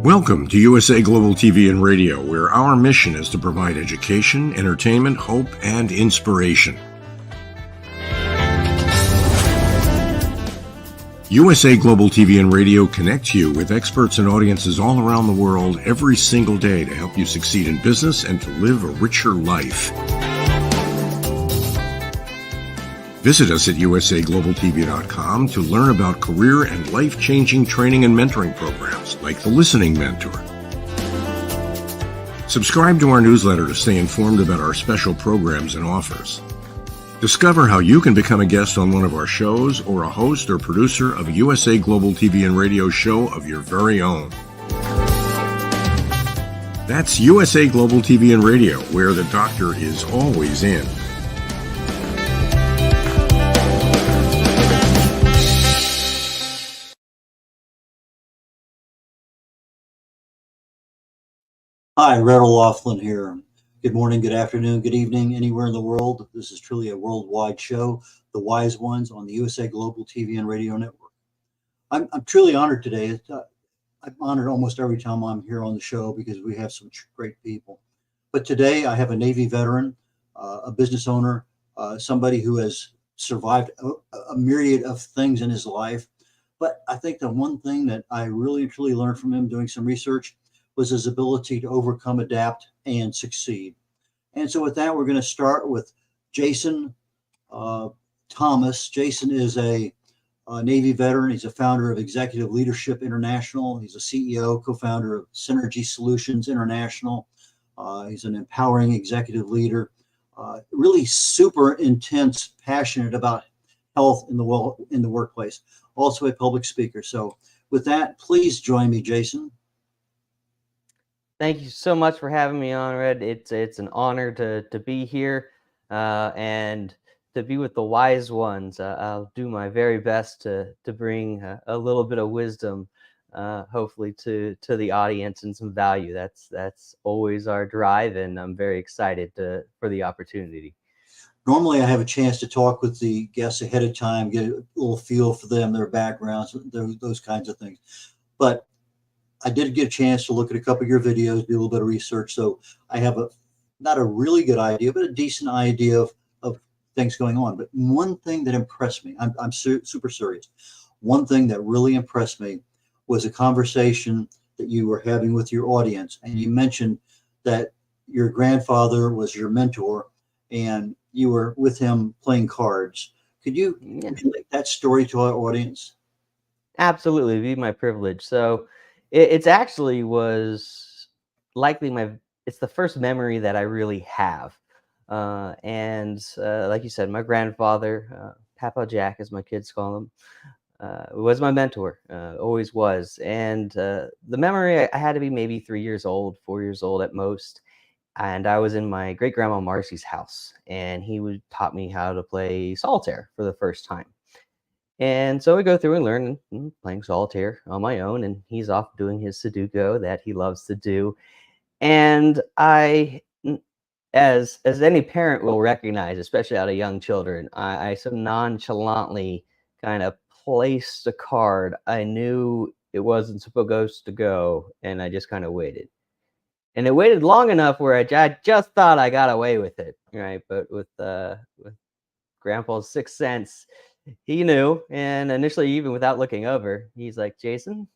Welcome to USA Global TV and Radio, where our mission is to provide education, entertainment, hope, and inspiration. USA Global TV and Radio connects you with experts and audiences all around the world every single day to help you succeed in business and to live a richer life. Visit us at usaglobaltv.com to learn about career and life-changing training and mentoring programs like the Listening Mentor. Subscribe to our newsletter to stay informed about our special programs and offers. Discover how you can become a guest on one of our shows or a host or producer of a USA Global TV and Radio show of your very own. That's USA Global TV and Radio, where the doctor is always in. Hi, Red O'Loughlin here. Good morning, good afternoon, good evening, anywhere in the world. This is truly a worldwide show, The Wise Ones on the USA Global TV and Radio Network. I'm truly honored today. I'm honored almost every time I'm here on the show because we have some great people. But today I have a Navy veteran, a business owner, somebody who has survived a myriad of things in his life. But I think the one thing that I really truly learned from him doing some research was his ability to overcome, adapt, and succeed. And so with that, we're going to start with Jason Thomas. Jason is a Navy veteran. He's a founder of Executive Leadership International. He's a CEO, co-founder of Synergy Solutions International. He's an empowering executive leader, really super intense, passionate about health in the workplace, also a public speaker. So with that, please join me, Jason. Thank you so much for having me on, Red. It's an honor to be here and to be with the wise ones. I'll do my very best to bring a little bit of wisdom, hopefully to the audience and some value. That's always our drive, and I'm very excited for the opportunity. Normally, I have a chance to talk with the guests ahead of time, get a little feel for them, their backgrounds, those kinds of things. But I did get a chance to look at a couple of your videos, do a little bit of research. So I have not a really good idea, but a decent idea of things going on. But one thing that impressed me, I'm super serious. One thing that really impressed me was a conversation that you were having with your audience. And you mentioned that your grandfather was your mentor and you were with him playing cards. Could you make that story to our audience? Absolutely, it'd be my privilege. So it's actually was likely it's the first memory that I really have. And like you said, my grandfather, Papa Jack, as my kids call him, was my mentor, always was. And the memory, I had to be maybe 3 years old, 4 years old at most. And I was in my great grandma Marcy's house, and he taught me how to play solitaire for the first time. And so we go through and learn playing solitaire on my own, and he's off doing his Sudoku that he loves to do. And I, as any parent will recognize, especially out of young children, I so nonchalantly kind of placed a card. I knew it wasn't supposed to go, and I just kind of waited. And it waited long enough where I just thought I got away with it, right? But with Grandpa's sixth sense, he knew, and initially, even without looking over, he's like, Jason,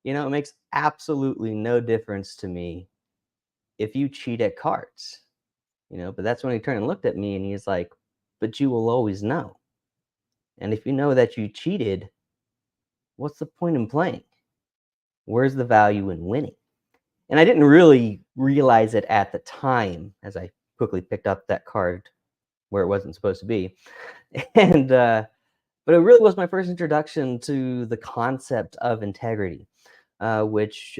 it makes absolutely no difference to me if you cheat at cards, but that's when he turned and looked at me and he's like, but you will always know. And if you know that you cheated, what's the point in playing? Where's the value in winning? And I didn't really realize it at the time as I quickly picked up that card where it wasn't supposed to be. And but it really was my first introduction to the concept of integrity, which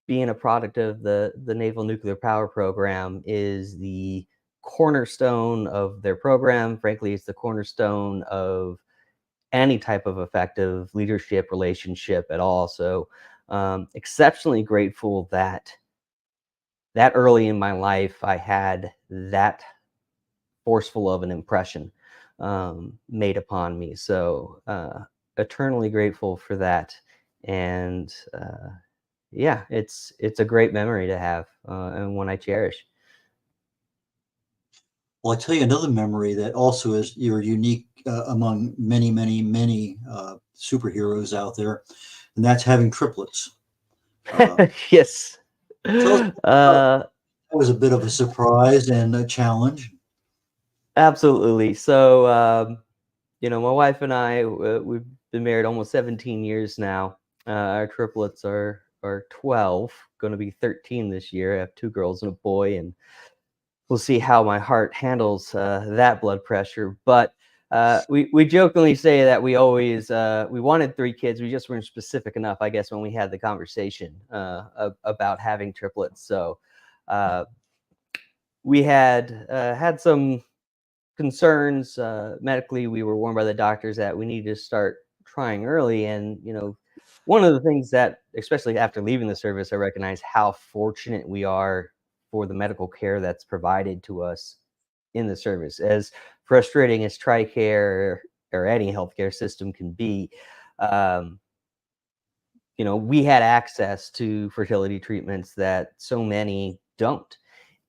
being a product of the Naval Nuclear Power Program is the cornerstone of their program. Frankly, it's the cornerstone of any type of effective leadership relationship at all. So exceptionally grateful that early in my life I had that forceful of an impression made upon me. So eternally grateful for that. And yeah, it's a great memory to have, and one I cherish. Well, I tell you another memory that also is you're unique among many, many, many superheroes out there, and that's having triplets. Uh, Yes. tell us about Uh, that. Was a bit of a surprise and a challenge. Absolutely. So, my wife and I, we've been married almost 17 years now. Our triplets are 12, going to be 13 this year. I have two girls and a boy, and we'll see how my heart handles that blood pressure. But we jokingly say that we always we wanted three kids. We just weren't specific enough, I guess, when we had the conversation about having triplets. So uh, we had some concerns medically. We were warned by the doctors that we needed to start trying early, and one of the things that, especially after leaving the service, I recognize how fortunate we are for the medical care that's provided to us in the service. As frustrating as TRICARE or any healthcare system can be, um, we had access to fertility treatments that so many don't,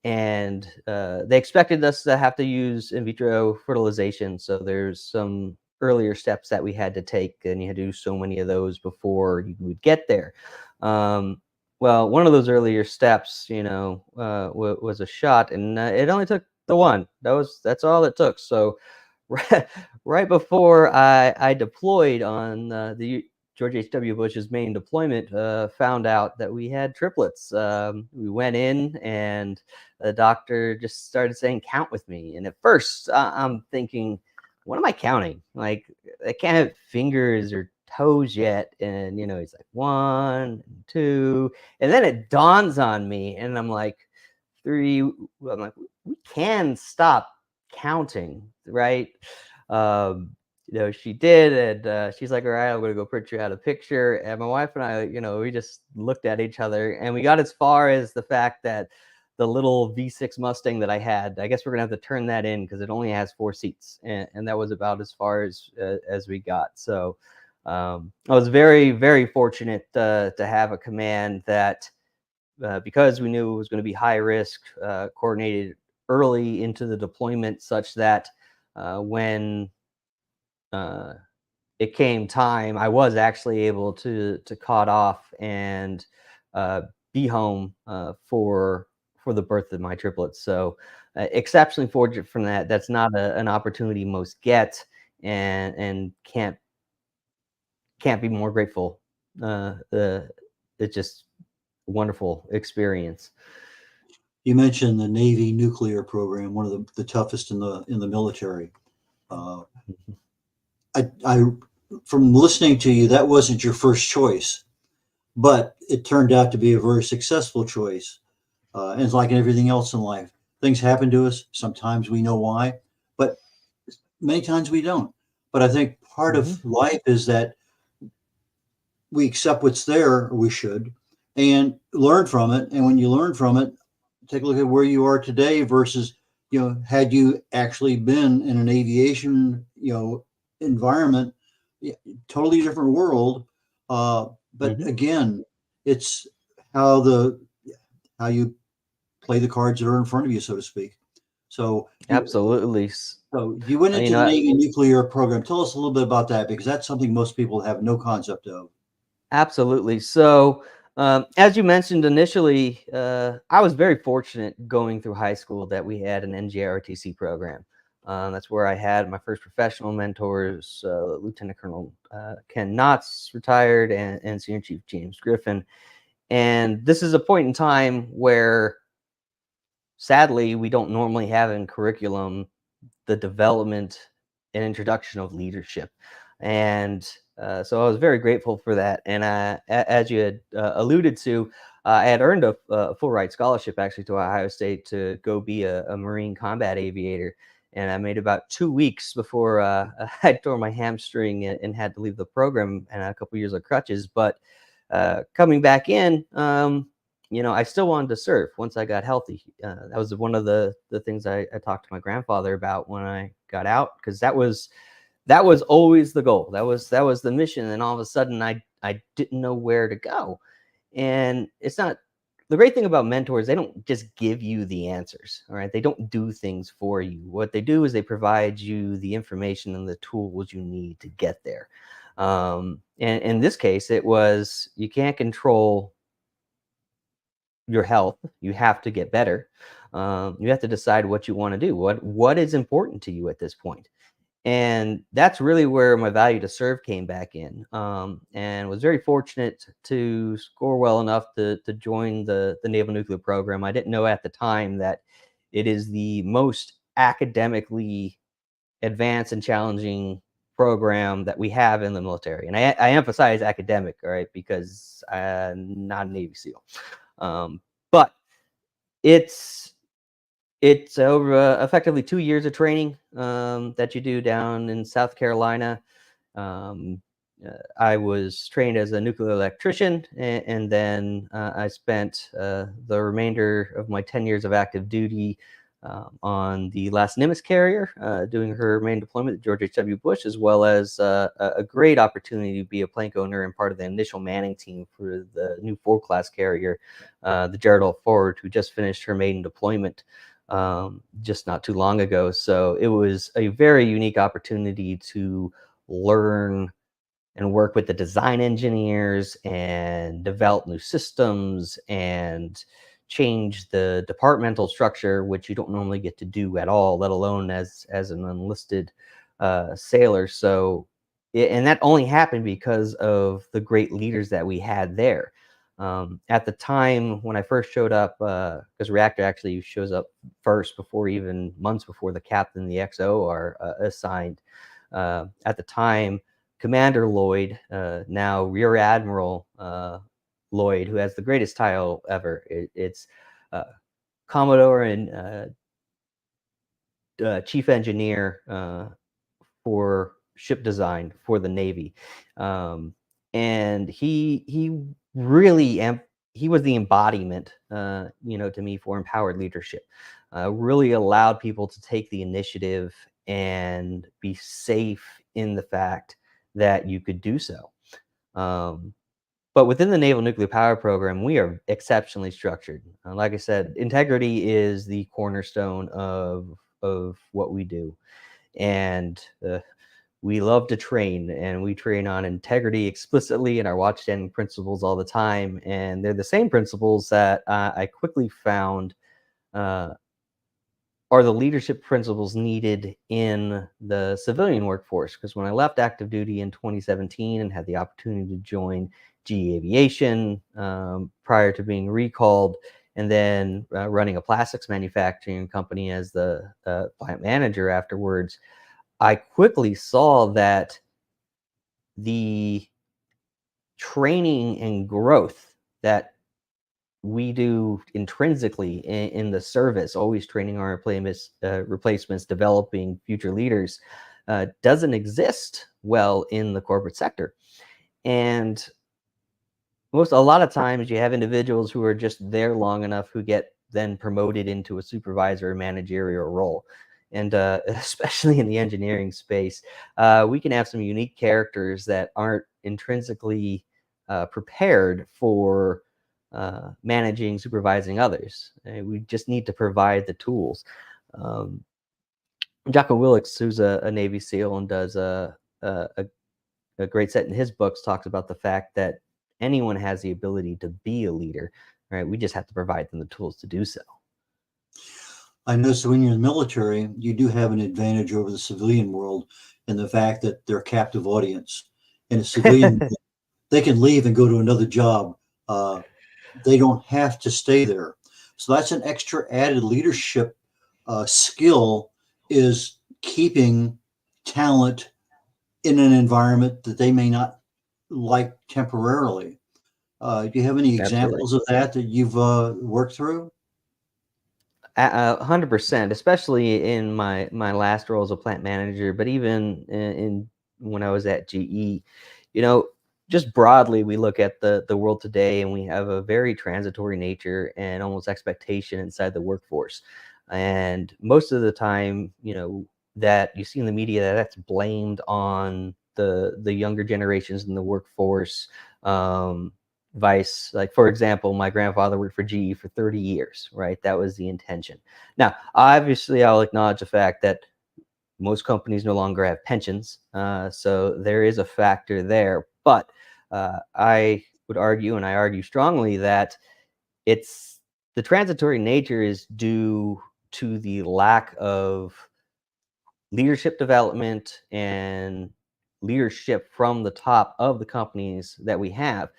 and they expected us to have to use in vitro fertilization. So there's some earlier steps that we had to take, and you had to do so many of those before you would get there. Um, well, one of those earlier steps, was a shot, and it only took the one. That's all it took. So right before I deployed on the George H.W. Bush's main deployment, found out that we had triplets. We went in, and the doctor just started saying, "Count with me." And at first, I'm thinking, "What am I counting? Like, I can't have fingers or toes yet." And he's like, "1 and 2," and then it dawns on me, and I'm like, "3." I'm like, "We can stop counting, right?" Um, she did, and she's like, "All right, I'm gonna go print you out a picture." And my wife and I, we just looked at each other, and we got as far as the fact that the little V6 Mustang that I had, I guess we're gonna have to turn that in because it only has 4 seats, and that was about as far as we got. So I was very, very fortunate to have a command that, because we knew it was going to be high risk, coordinated early into the deployment, such that when uh, it came time, I was actually able to caught off and be home for the birth of my triplets. So exceptionally fortunate from that. That's not an opportunity most get, and can't be more grateful. It's just a wonderful experience. You mentioned the Navy nuclear program, one of the toughest in the military. Uh, I from listening to you, that wasn't your first choice, but it turned out to be a very successful choice. And it's like everything else in life, things happen to us. Sometimes we know why, but many times we don't. But I think part Mhm. of life is that we accept what's there, or we should, and learn from it. And when you learn from it, take a look at where you are today versus, had you actually been in an aviation, environment, yeah, totally different world. But Mhm. again, it's how the how you play the cards that are in front of you, so to speak. So Absolutely. you went You into the know, Navy nuclear program. Tell us a little bit about that because that's something most people have no concept of. absolutely. So, as you mentioned initially, I was very fortunate going through high school that we had an NGROTC program. That's where I had my first professional mentors, Lieutenant Colonel Ken Knotts, retired, and Senior Chief James Griffin. And this is a point in time where, sadly, we don't normally have in curriculum the development and introduction of leadership. And so I was very grateful for that. And as you had alluded to, I had earned a full ride scholarship actually to Ohio State to go be a Marine combat aviator. And I made about 2 weeks before I tore my hamstring and had to leave the program and a couple years of crutches. But coming back in, I still wanted to serve once I got healthy. That was one of the things I talked to my grandfather about when I got out, because that was always the goal. That was the mission. And all of a sudden, I didn't know where to go. And it's not the great thing about mentors, they don't just give you the answers. All right. They don't do things for you. What they do is they provide you the information and the tools you need to get there. And in this case, it was you can't control your health. You have to get better. You have to decide what you want to do. What is important to you at this point? And that's really where my value to serve came back in, and was very fortunate to score well enough to join the Naval Nuclear Program. I didn't know at the time that it is the most academically advanced and challenging program that we have in the military. And I emphasize academic, all right, because I'm not a Navy SEAL. But it's over effectively 2 years of training that you do down in South Carolina. Um, I was trained as a nuclear electrician, and then I spent the remainder of my 10 years of active duty on the last Nimitz carrier, doing her main deployment at George H.W. Bush, as well as a great opportunity to be a plank owner and part of the initial manning team for the new Ford class carrier, the Gerald L. Ford, who just finished her maiden deployment just not too long ago. So it was a very unique opportunity to learn and work with the design engineers and develop new systems and change the departmental structure, which you don't normally get to do at all, let alone as an enlisted sailor. So, and that only happened because of the great leaders that we had there. At the time when I first showed up, because Reactor actually shows up first before even months before the captain and the XO are assigned. At the time, Commander Lloyd, now Rear Admiral Lloyd, who has the greatest title ever. It's Commodore and Chief Engineer for ship design for the Navy, and he really he was the embodiment, to me for empowered leadership. Really allowed people to take the initiative and be safe in the fact that you could do so. But within the Naval Nuclear Power Program, we are exceptionally structured. Like I said, integrity is the cornerstone of what we do, and we love to train, and we train on integrity explicitly in our watchstanding principles all the time. And they're the same principles that I quickly found are the leadership principles needed in the civilian workforce. Because when I left active duty in 2017 and had the opportunity to join GE Aviation prior to being recalled, and then running a plastics manufacturing company as the plant manager afterwards, I quickly saw that the training and growth that we do intrinsically in the service, always training our replacements, developing future leaders, doesn't exist well in the corporate sector. And a lot of times you have individuals who are just there long enough who get then promoted into a supervisor or managerial role. And especially in the engineering space, we can have some unique characters that aren't intrinsically prepared for managing, supervising others. We just need to provide the tools. Jocko Willix, who's a Navy SEAL and does a great set in his books, talks about the fact that anyone has the ability to be a leader, right? We just have to provide them the tools to do so. I know, so when you're in the military, you do have an advantage over the civilian world in the fact that they're a captive audience. In a civilian, they can leave and go to another job. They don't have to stay there. So that's an extra added leadership skill, is keeping talent in an environment that they may not like temporarily. Do you have any examples of that you've worked through? 100%, especially in my last role as a plant manager, but even in when I was at GE, just broadly, we look at the world today, and we have a very transitory nature and almost expectation inside the workforce. And most of the time, that you see in the media, that's blamed on the younger generations in the workforce, vice, like for example, my grandfather worked for GE for 30 years, right? That was the intention. Now, obviously, I'll acknowledge the fact that most companies no longer have pensions, so there is a factor there. But I would argue, and I argue strongly, that it's the transitory nature is due to the lack of leadership development and leadership from the top of the companies that we have.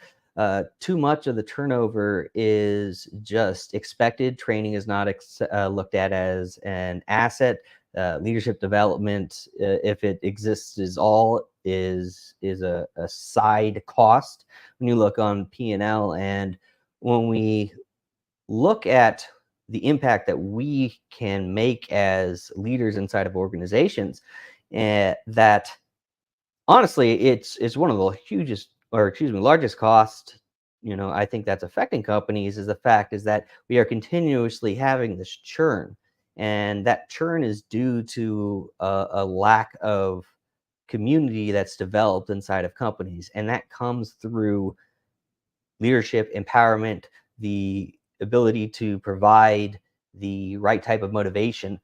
Too much of the turnover is just expected. Training is not looked at as an asset. Leadership development, if it exists, is a side cost when you look on P&L. And when we look at the impact that we can make as leaders inside of organizations, that honestly, it's one of the largest cost, I think that's affecting companies, is the fact is that we are continuously having this churn, and that churn is due to a lack of community that's developed inside of companies, and that comes through leadership, empowerment, the ability to provide the right type of motivation.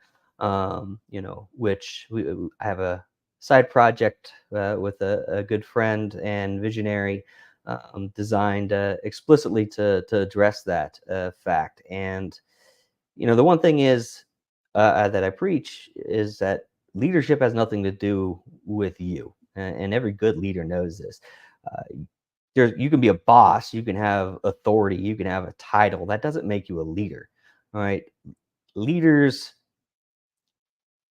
Which I have a side project with a good friend and visionary, designed explicitly to address that fact. And the one thing is that I preach is that leadership has nothing to do with you, and every good leader knows this. Uh, you can be a boss, you can have authority, you can have a title. That doesn't make you a leader. All right. Leaders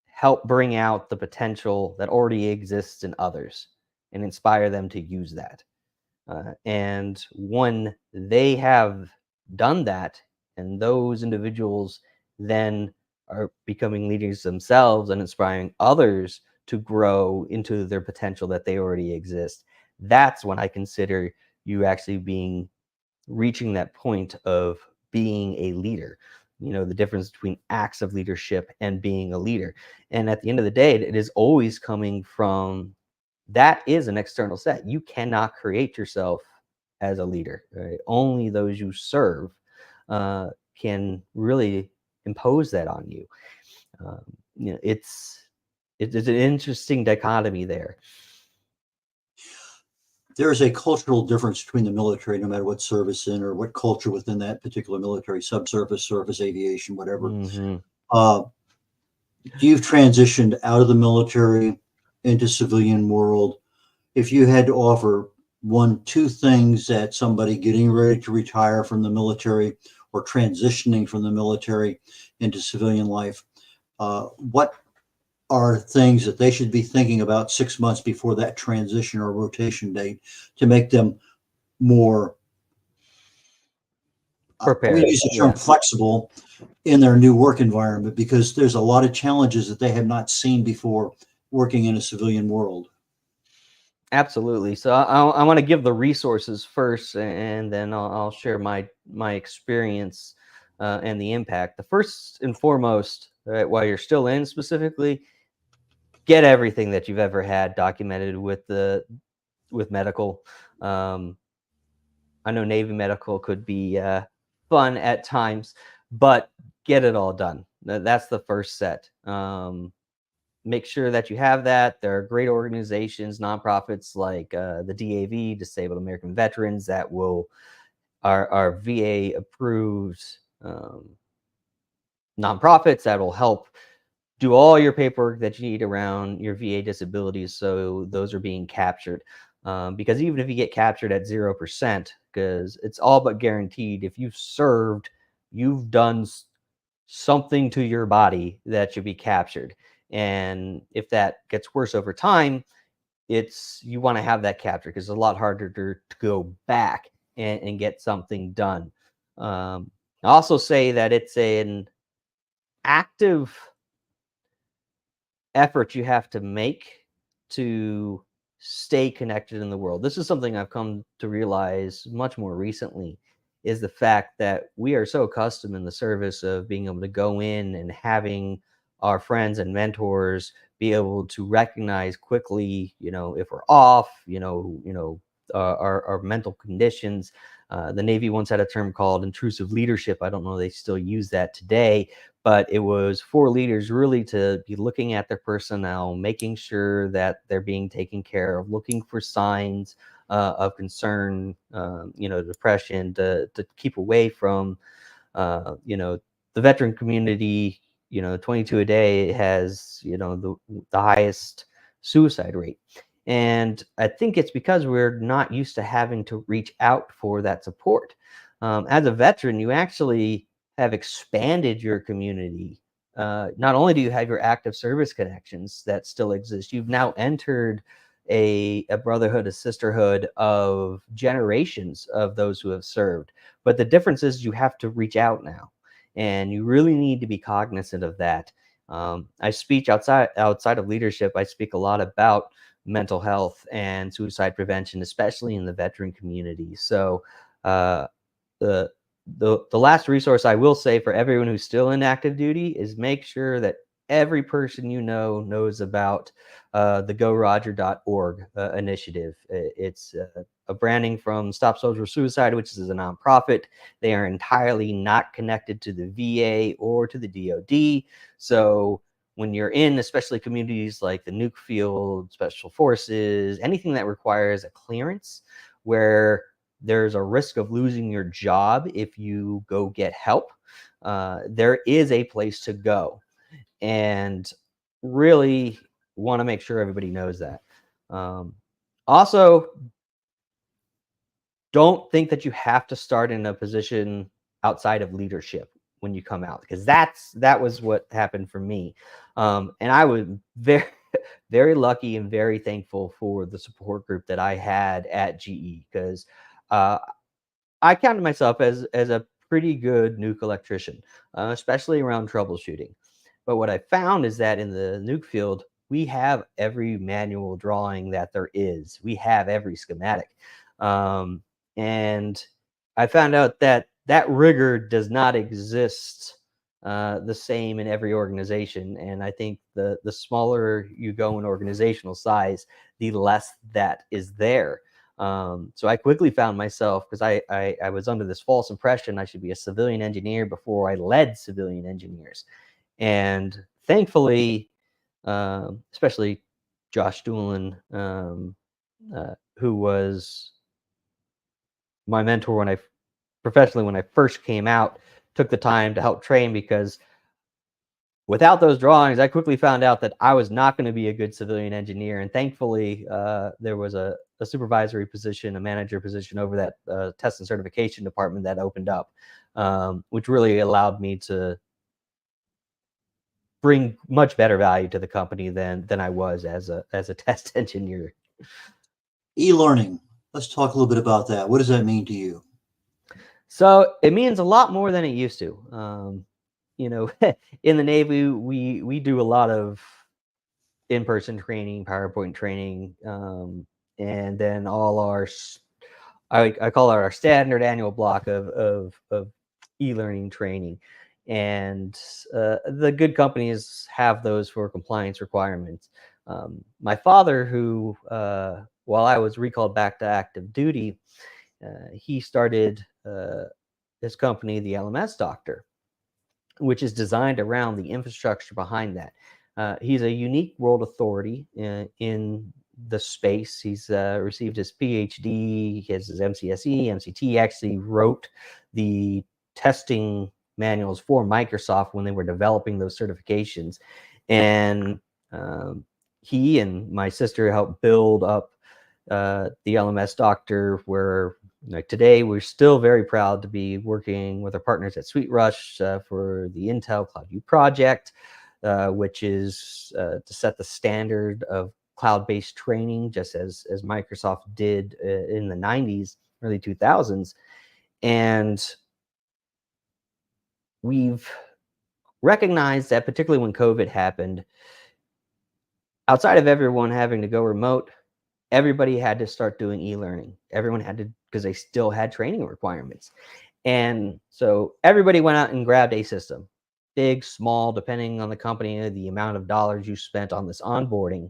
help bring out the potential that already exists in others and inspire them to use that. And when they have done that, and those individuals then are becoming leaders themselves and inspiring others to grow into their potential that they already exist, that's when I consider you actually reaching that point of being a leader. The difference between acts of leadership and being a leader. And at the end of the day, it is always coming from, that is an external set. You cannot create yourself as a leader. Right? Only those you serve can really impose that on you. It's an interesting dichotomy there. There's a cultural difference between the military, no matter what service in or what culture within that particular military, subsurface, surface, aviation, whatever. Mm-hmm. You've transitioned out of the military into civilian world. If you had to offer two things that somebody getting ready to retire from the military or transitioning from the military into civilian life, what are things that they should be thinking about 6 months before that transition or rotation date to make them more, Prepared. we use the term flexible in their new work environment, because there's a lot of challenges that they have not seen before working in a civilian world. Absolutely. So I want to give the resources first, and then I'll share my experience and the impact. The first and foremost, right, while you're still in specifically, get everything that you've ever had documented with medical. I know Navy medical could be fun at times, but get it all done. That's the first set. Make sure that you have that. There are great organizations, nonprofits like the DAV, Disabled American Veterans, that are VA approved nonprofits that will help do all your paperwork that you need around your VA disabilities, so those are being captured. Because even if you get captured at 0%, because it's all but guaranteed, if you've served, you've done something to your body that should be captured. And if that gets worse over time, you want to have that captured, because it's a lot harder to go back and get something done. I also say that it's an active effort you have to make to stay connected in the world. This is something I've come to realize much more recently, is the fact that we are so accustomed in the service of being able to go in and having our friends and mentors be able to recognize quickly, if we're off, our mental conditions. The Navy once had a term called intrusive leadership. I don't know if they still use that today, but it was for leaders really to be looking at their personnel, making sure that they're being taken care of, looking for signs of concern, depression, to keep away from, the veteran community. 22 a day has, the highest suicide rate. And I think it's because we're not used to having to reach out for that support. As a veteran, you actually have expanded your community. Not only do you have your active service connections that still exist, you've now entered a brotherhood, a sisterhood of generations of those who have served. But the difference is you have to reach out now, and you really need to be cognizant of that. I speak outside of leadership. I speak a lot about mental health and suicide prevention, especially in the veteran community. So uh, the the last resource I will say for everyone who's still in active duty is make sure that every person knows about the GoRoger.org initiative. It's a branding from Stop Soldier Suicide, which is a nonprofit. They are entirely not connected to the VA or to the DoD. So when you're in, especially communities like the nuke field, special forces, anything that requires a clearance, where there's a risk of losing your job if you go get help, there is a place to go. And really want to make sure everybody knows that. Also, don't think that you have to start in a position outside of leadership when you come out, because that was what happened for me. And I was very, very lucky and very thankful for the support group that I had at GE, because I counted myself as a pretty good nuke electrician, especially around troubleshooting. But what I found is that in the nuke field, we have every manual drawing that there is. We have every schematic. And I found out that that rigor does not exist the same in every organization. And I think the smaller you go in organizational size, the less that is there. So I quickly found myself, because I was under this false impression I should be a civilian engineer before I led civilian engineers. And thankfully, especially Josh Doolin, who was my mentor when I first came out, took the time to help train, because without those drawings, I quickly found out that I was not going to be a good civilian engineer. And thankfully, there was a supervisory position, a manager position over that test and certification department that opened up, which really allowed me to bring much better value to the company than I was as a test engineer. E-learning. Let's talk a little bit about that. What does that mean to you? So it means a lot more than it used to. In the Navy, we do a lot of in-person training, PowerPoint training, and then all our I call it our standard annual block of e-learning training. And the good companies have those for compliance requirements. My father, who, while I was recalled back to active duty, he started his company, the LMS Doctor, which is designed around the infrastructure behind that. He's a unique world authority in the space. He's received his PhD, he has his MCSE, MCT. Actually wrote the testing manuals for Microsoft when they were developing those certifications. And he and my sister helped build up the LMS Doctor, where like today we're still very proud to be working with our partners at SweetRush for the Intel Cloud U project, which is to set the standard of cloud-based training, just as Microsoft did in the 90s, early 2000s. And we've recognized that, particularly when COVID happened, outside of everyone having to go remote, everybody had to start doing e-learning. Everyone had to, because they still had training requirements. And so everybody went out and grabbed a system, big, small, depending on the company, the amount of dollars you spent on this onboarding.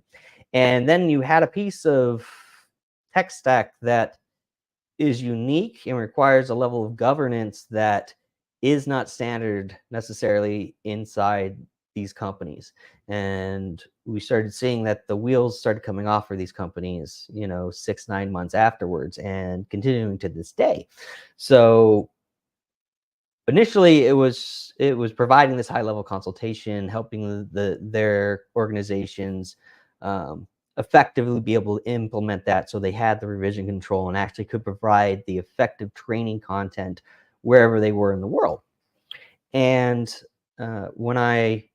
And then you had a piece of tech stack that is unique and requires a level of governance that is not standard necessarily inside these companies. And we started seeing that the wheels started coming off for these companies, 6, 9 months afterwards, and continuing to this day. So initially it was providing this high level consultation, helping their organizations um, effectively be able to implement that, so they had the revision control and actually could provide the effective training content wherever they were in the world. And when I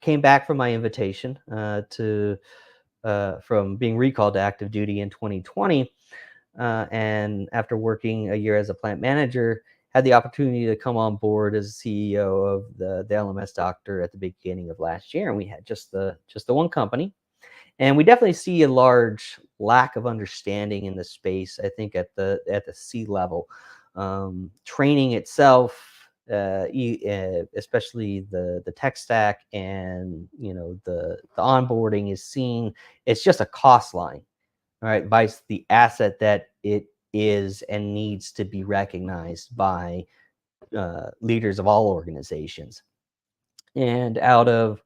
came back from my invitation to from being recalled to active duty in 2020, and after working a year as a plant manager, had the opportunity to come on board as CEO of the LMS Doctor at the beginning of last year, and we had just the one company. And we definitely see a large lack of understanding in the space, I think, at the C level. Training itself, especially the tech stack, and the onboarding is seen, it's just a cost line, all right, vice the asset that it is and needs to be recognized by leaders of all organizations. And out of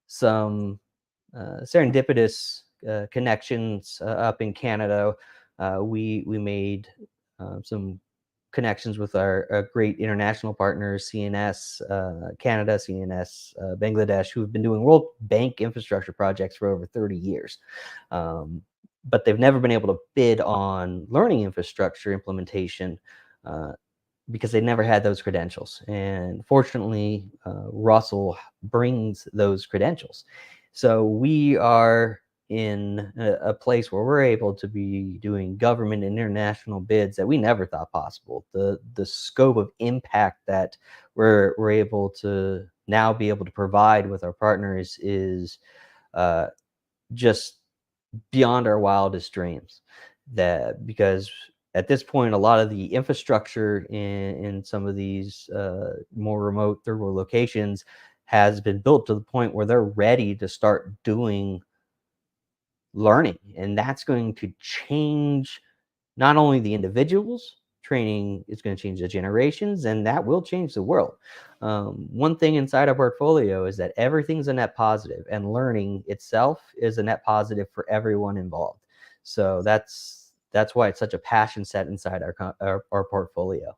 some serendipitous connections up in Canada, we made some connections with our great international partners, CNS Canada, CNS Bangladesh, who have been doing World Bank infrastructure projects for over 30 years. But they've never been able to bid on learning infrastructure implementation because they never had those credentials. And fortunately, Russell brings those credentials. So we are in a place where we're able to be doing government and international bids that we never thought possible. The scope of impact that we're able to now be able to provide with our partners is just beyond our wildest dreams. That because at this point, a lot of the infrastructure in some of these more remote third world locations has been built to the point where they're ready to start doing learning, and that's going to change not only the individuals. Training is going to change the generations, and that will change the world. One thing inside our portfolio is that everything's a net positive, and learning itself is a net positive for everyone involved. So that's why it's such a passion set inside our portfolio.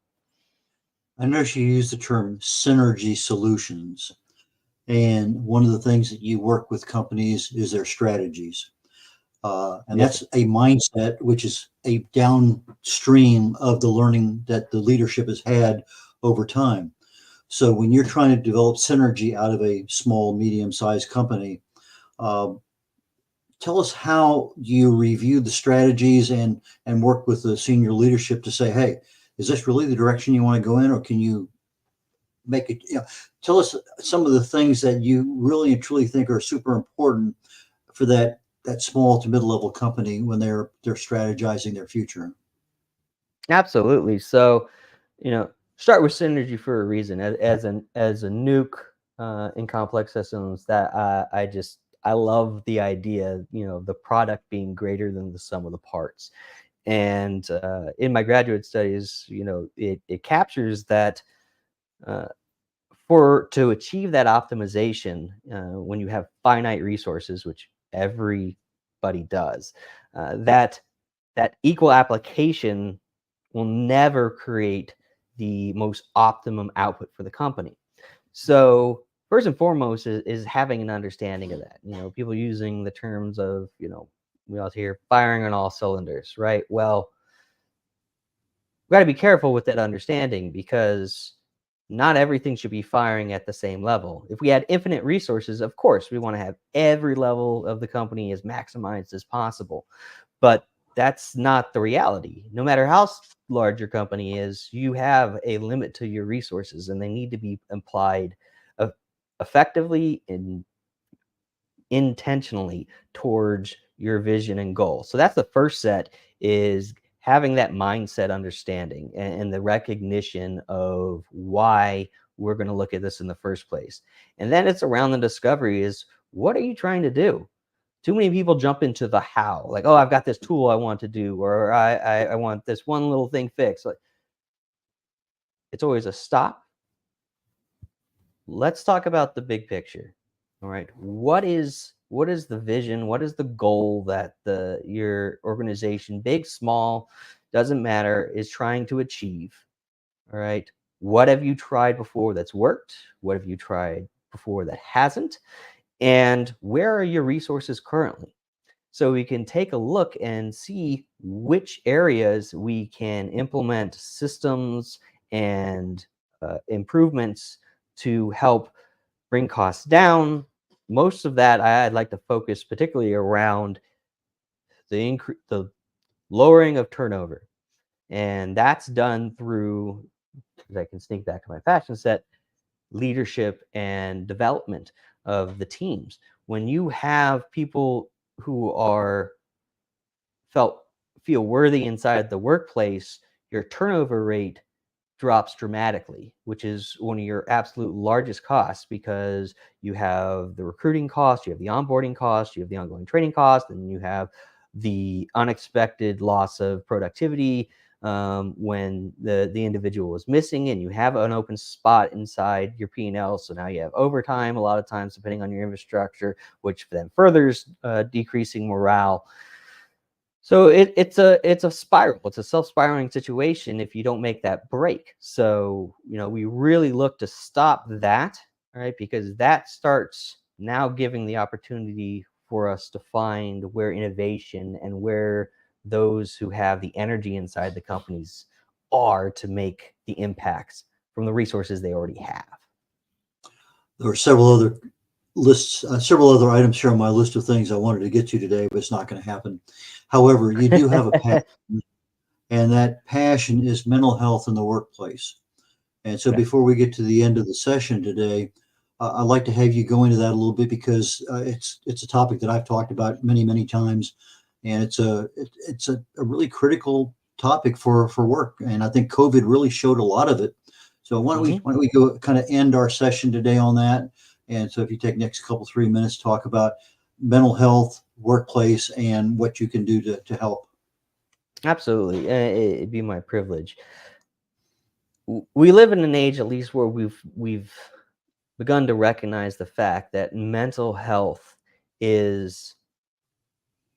I notice you use the term synergy solutions. And one of the things that you work with companies is their strategies. And Yes, that's a mindset, which is a downstream of the learning that the leadership has had over time. So when you're trying to develop synergy out of a small, medium-sized company, uh, tell us how you review the strategies and work with the senior leadership to say, hey, is this really the direction you want to go in, or can you make it? Tell us some of the things that you really and truly think are super important for that small to mid-level company when they're strategizing their future. absolutely. So, start with synergy for a reason. As a nuke in complex systems, that I love the idea, the product being greater than the sum of the parts. And in my graduate studies, it captures that to achieve that optimization, when you have finite resources, which everybody does, that equal application will never create the most optimum output for the company. So first and foremost is having an understanding of that. People using the terms of, we all hear firing on all cylinders, right? Well, we got to be careful with that understanding, because not everything should be firing at the same level. If we had infinite resources, of course, we want to have every level of the company as maximized as possible. But that's not the reality. No matter how large your company is, you have a limit to your resources, and they need to be applied effectively and intentionally towards your vision and goal. So that's the first set, is having that mindset understanding and the recognition of why we're going to look at this in the first place. And then it's around the discovery is, what are you trying to do? Too many people jump into the how, like, oh, I've got this tool I want to do, or I want this one little thing fixed. Like, it's always a stop. Let's talk about the big picture. All right. What is the vision? What is the goal that your organization, big, small, doesn't matter, is trying to achieve? All right. What have you tried before that's worked? What have you tried before that hasn't? And where are your resources currently? So we can take a look and see which areas we can implement systems and improvements to help bring costs down. Most of that I'd like to focus particularly around the lowering of turnover. And that's done through, as I can sneak back to my passion set, leadership and development of the teams. When you have people who are feel worthy inside the workplace, your turnover rate drops dramatically, which is one of your absolute largest costs, because you have the recruiting cost, you have the onboarding cost, you have the ongoing training cost, and you have the unexpected loss of productivity when the individual is missing and you have an open spot inside your P&L. So now you have overtime a lot of times, depending on your infrastructure, which then furthers decreasing morale. So it's a spiral. It's a self-spiraling situation if you don't make that break. So, we really look to stop that, right? Because that starts now giving the opportunity for us to find where innovation and where those who have the energy inside the companies are to make the impacts from the resources they already have. There are several other items here on my list of things I wanted to get to today, but it's not going to happen. However, you do have a passion, and that passion is mental health in the workplace. And so, Okay. before we get to the end of the session today, I'd like to have you go into that a little bit, because it's a topic that I've talked about many times, and it's a really critical topic for work. And I think COVID really showed a lot of it. So why don't we go kind of end our session today on that? And so, if you take next couple 3 minutes, talk about mental health, workplace, and what you can do to help. Absolutely. It'd be my privilege. We live in an age, at least, where we've begun to recognize the fact that mental health is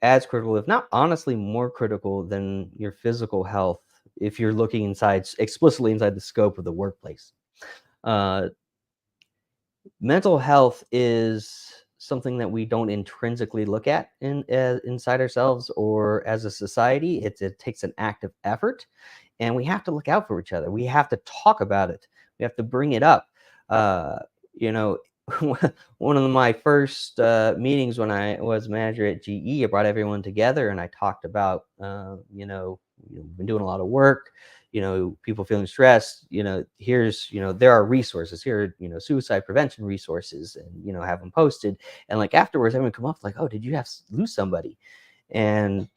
as critical, if not honestly more critical, than your physical health, if you're looking explicitly inside the scope of the workplace. Mental health is something that we don't intrinsically look at inside ourselves or as a society. It takes an active effort, and we have to look out for each other. We have to talk about it. We have to bring it up. You know, one of my first meetings when I was manager at GE, I brought everyone together and I talked about, we've been doing a lot of work. People feeling stressed. Here's, there are resources here. Suicide prevention resources, and have them posted. And like afterwards, everyone come up like, "Oh, did you lose somebody?" And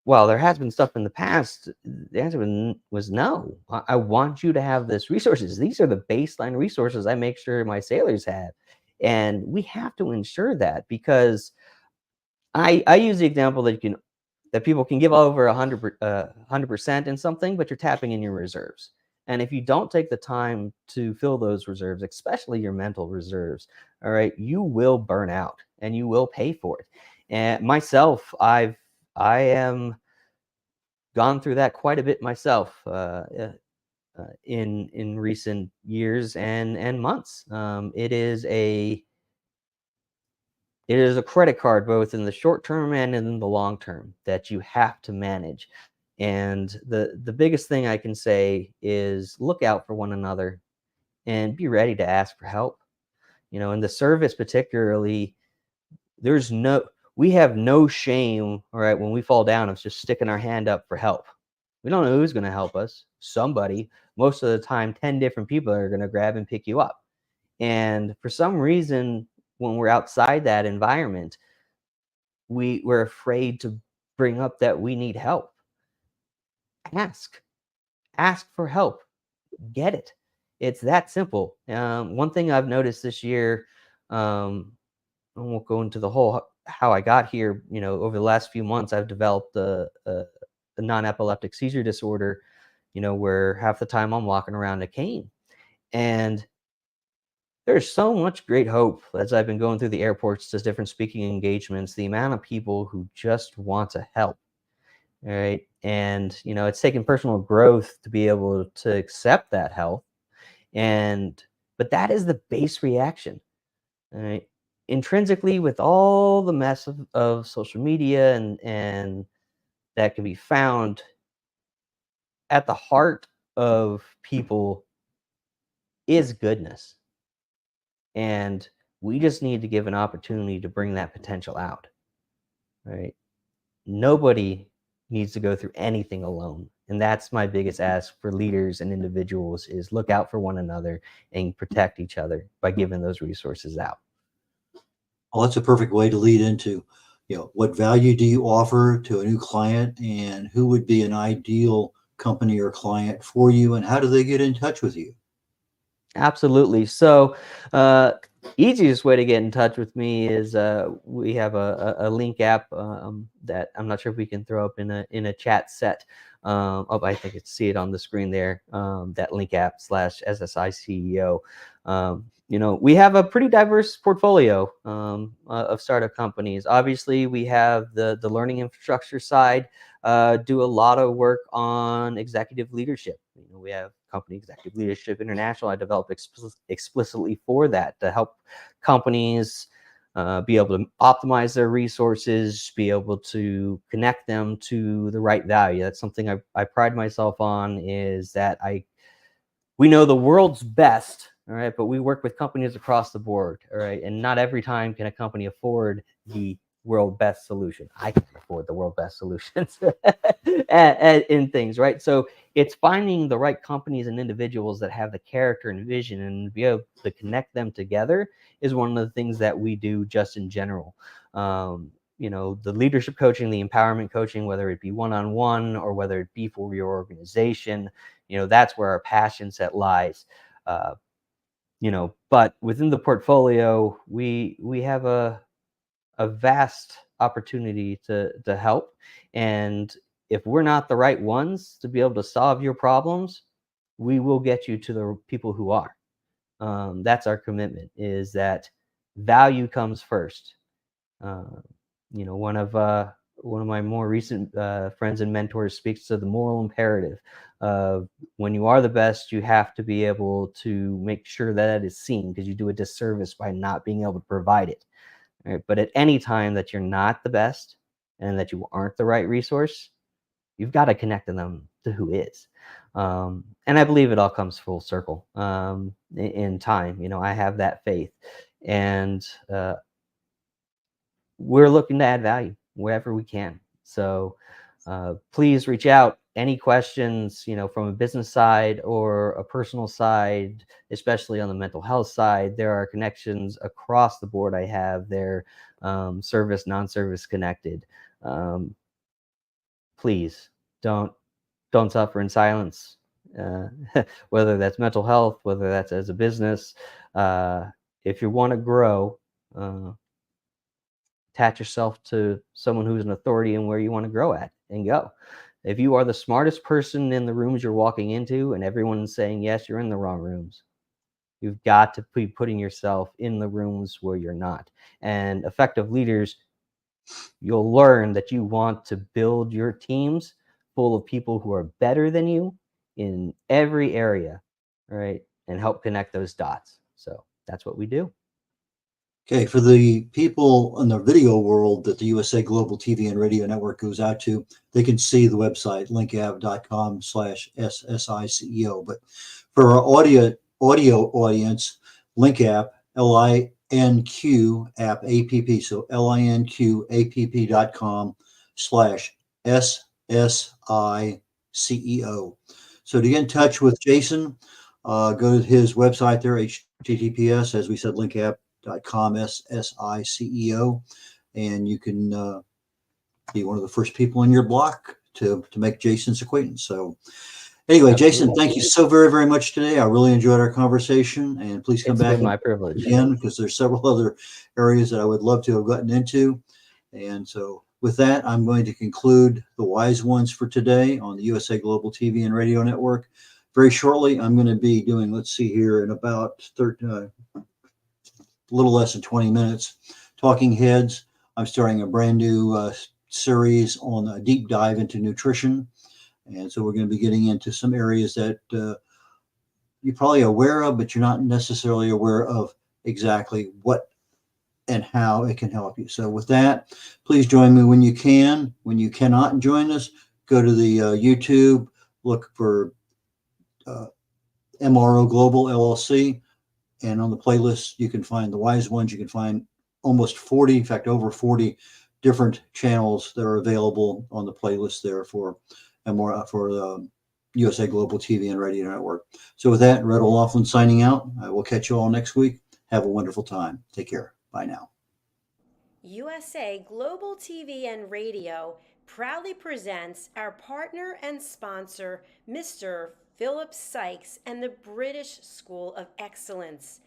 well, there has been stuff in the past. The answer was no. I want you to have this resources. These are the baseline resources I make sure my sailors have. And we have to ensure that, because I use the example that people can give over 100% in something, but you're tapping in your reserves. And if you don't take the time to fill those reserves, especially your mental reserves, all right, you will burn out and you will pay for it. And myself, I am gone through that quite a bit myself in recent years and months. It is a credit card, both in the short term and in the long term, that you have to manage. And the biggest thing I can say is look out for one another and be ready to ask for help. In the service particularly, we have no shame, all right, when we fall down, of just sticking our hand up for help. We don't know who's going to help us. Somebody. Most of the time, 10 different people are going to grab and pick you up. And for some reason, when we're outside that environment, we're afraid to bring up that we need help. Ask for help. Get it. It's that simple. One thing I've noticed this year, I won't go into the whole how I got here, over the last few months, I've developed a non-epileptic seizure disorder, where half the time I'm walking around a cane. And there's so much great hope as I've been going through the airports to different speaking engagements, the amount of people who just want to help. All right. And, it's taken personal growth to be able to accept that help. But that is the base reaction. All right. Intrinsically, with all the mess of social media and that can be found at the heart of people is goodness. And we just need to give an opportunity to bring that potential out. Right. Nobody needs to go through anything alone. And that's my biggest ask for leaders and individuals is look out for one another and protect each other by giving those resources out. Well, that's a perfect way to lead into, what value do you offer to a new client, and who would be an ideal company or client for you, and how do they get in touch with you? Absolutely. So, easiest way to get in touch with me is we have a link app that I'm not sure if we can throw up in a chat set. I think it's see it on the screen there. That link app / SSI CEO. We have a pretty diverse portfolio of startup companies. Obviously, we have the learning infrastructure side. Do a lot of work on executive leadership. We have Company Executive Leadership International. I developed explicitly for that to help companies be able to optimize their resources, be able to connect them to the right value. That's something I pride myself on, is that we know the world's best, all right, but we work with companies across the board, all right, and not every time can a company afford the world best solution. I can afford the world best solutions in things, right? So it's finding the right companies and individuals that have the character and vision and be able to connect them together is one of the things that we do just in general. The leadership coaching, the empowerment coaching, whether it be one-on-one or whether it be for your organization, that's where our passion set lies. But within the portfolio, we have a vast opportunity to help. And if we're not the right ones to be able to solve your problems, we will get you to the people who are. That's our commitment, is that value comes first. One of my more recent friends and mentors speaks to the moral imperative of when you are the best, you have to be able to make sure that it is seen, because you do a disservice by not being able to provide it. Right? But at any time that you're not the best and that you aren't the right resource, you've got to connect them to who is. And I believe it all comes full circle in time. I have that faith. And we're looking to add value wherever we can. So please reach out. Any questions, from a business side or a personal side, especially on the mental health side, there are connections across the board. I have there, service, non-service connected. Please don't suffer in silence, whether that's mental health, whether that's as a business. If you want to grow, attach yourself to someone who's an authority in where you want to grow at and go. If you are the smartest person in the rooms you're walking into and everyone's saying yes, you're in the wrong rooms. You've got to be putting yourself in the rooms where you're not. And effective leaders, you'll learn that you want to build your teams full of people who are better than you in every area, right? And help connect those dots. So that's what we do. Okay, for the people in the video world that the USA Global TV and Radio Network goes out to, they can see the website, linkapp.com/SSICEO. But for our audio audience, Linkapp, LINQ app, APP, so linqapp.com/SSICEO. So to get in touch with Jason, go to his website there, https, as we said, linkapp.com SSICEO, and you can be one of the first people in your block to make Jason's acquaintance. So anyway, Jason, thank you so very, very much today. I really enjoyed our conversation, and please come back. It's been my privilege again, because there's several other areas that I would love to have gotten into. And so with that, I'm going to conclude the Wise Ones for today on the USA Global TV and Radio Network. Very shortly, I'm going to be doing, let's see here, in about a little less than 20 minutes, Talking Heads. I'm starting a brand new series on a deep dive into nutrition. And so we're going to be getting into some areas that you're probably aware of, but you're not necessarily aware of exactly what and how it can help you. So with that, please join me when you can. When you cannot join us, go to the YouTube, look for uh, MRO Global LLC, and on the playlist, you can find the Wise Ones. You can find almost 40, in fact, over 40 different channels that are available on the playlist there for the USA Global TV and Radio Network. So with that, Red O'Loughlin signing out. I will catch you all next week. Have a wonderful time. Take care. Bye now. USA Global TV and Radio proudly presents our partner and sponsor, Mr. Philip Sykes and the British School of Excellence.